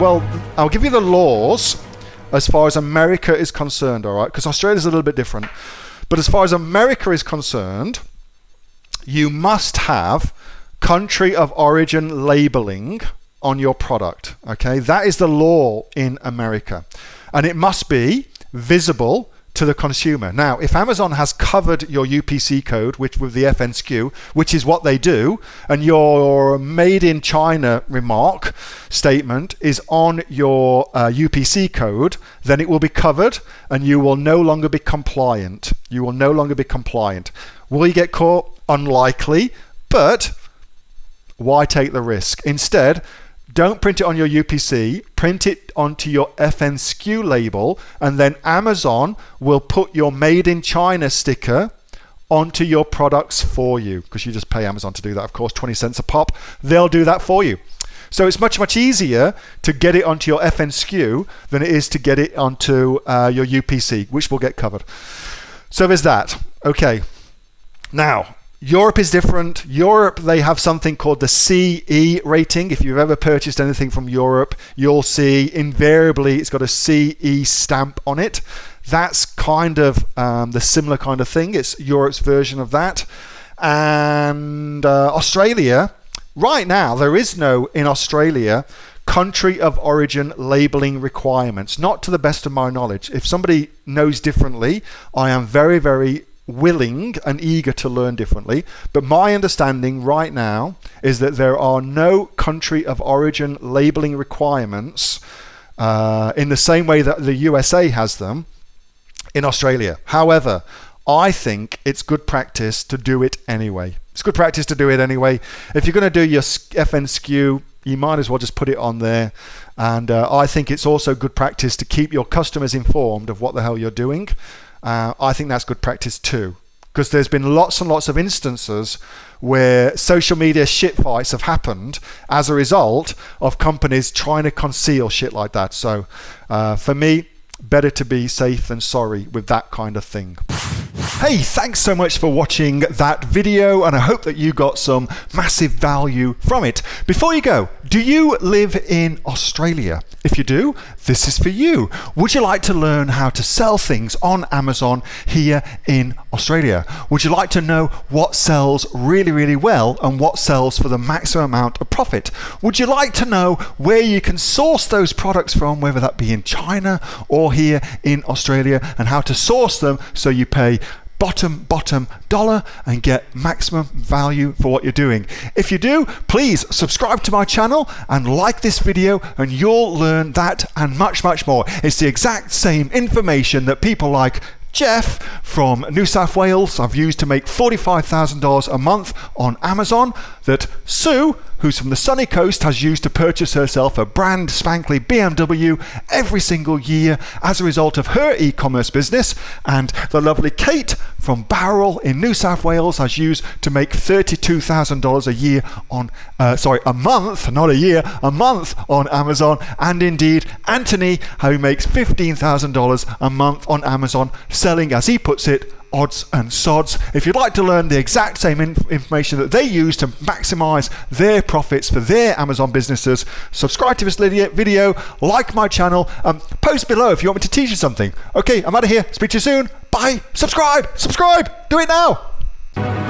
Well, I'll give you the laws as far as America is concerned, all right? Because Australia's a little bit different. But as far as America is concerned, you must have country of origin labeling on your product, okay? That is the law in America. And it must be visible to the consumer. Now, if Amazon has covered your UPC code, which with the FNSKU, which is what they do, and your made in China remark statement is on your UPC code, then it will be covered and you will no longer be compliant. You will no longer be compliant. Will you get caught? Unlikely, but why take the risk? Instead, don't print it on your UPC, print it onto your FNSKU label, and then Amazon will put your Made in China sticker onto your products for you, because you just pay Amazon to do that, of course, 20 cents a pop. They'll do that for you. So it's much, much easier to get it onto your FNSKU than it is to get it onto your UPC, which will get covered. So there's that. Okay. Now, Europe is different. Europe, they have something called the CE rating. If you've ever purchased anything from Europe, you'll see invariably it's got a CE stamp on it. That's kind of the similar kind of thing. It's Europe's version of that. And Australia, right now, there is no, in Australia, country of origin labeling requirements. Not to the best of my knowledge. If somebody knows differently, I am very, very willing and eager to learn differently, but my understanding right now is that there are no country of origin labeling requirements in the same way that the USA has them in Australia. However, I think it's good practice to do it anyway. It's good practice to do it anyway. If you're going to do your FNSKU, you might as well just put it on there. And I think it's also good practice to keep your customers informed of what the hell you're doing. I think that's good practice too, because there's been lots and lots of instances where social media shit fights have happened as a result of companies trying to conceal shit like that. So for me, better to be safe than sorry with that kind of thing. Hey, thanks so much for watching that video, and I hope that you got some massive value from it. Before you go, do you live in Australia? If you do, this is for you. Would you like to learn how to sell things on Amazon here in Australia? Would you like to know what sells really, really well and what sells for the maximum amount of profit? Would you like to know where you can source those products from, whether that be in China or here in Australia, and how to source them so you pay bottom dollar and get maximum value for what you're doing? If you do, please subscribe to my channel and like this video, and you'll learn that and much, much more. It's the exact same information that people like Jeff from New South Wales have used to make $45,000 a month on Amazon, that Sue, who's from the sunny coast, has used to purchase herself a brand spankly BMW every single year as a result of her e-commerce business, and the lovely Kate from Bowral in New South Wales has used to make $32,000 a year on, a month, not a year, a month on Amazon, and indeed Anthony, who makes $15,000 a month on Amazon, selling, as he puts it, odds and sods. If you'd like to learn the exact same information that they use to maximize their profits for their Amazon businesses, subscribe to this video, like my channel, post below if you want me to teach you something. Okay, I'm out of here. Speak to you soon. Bye. Subscribe. Do it now.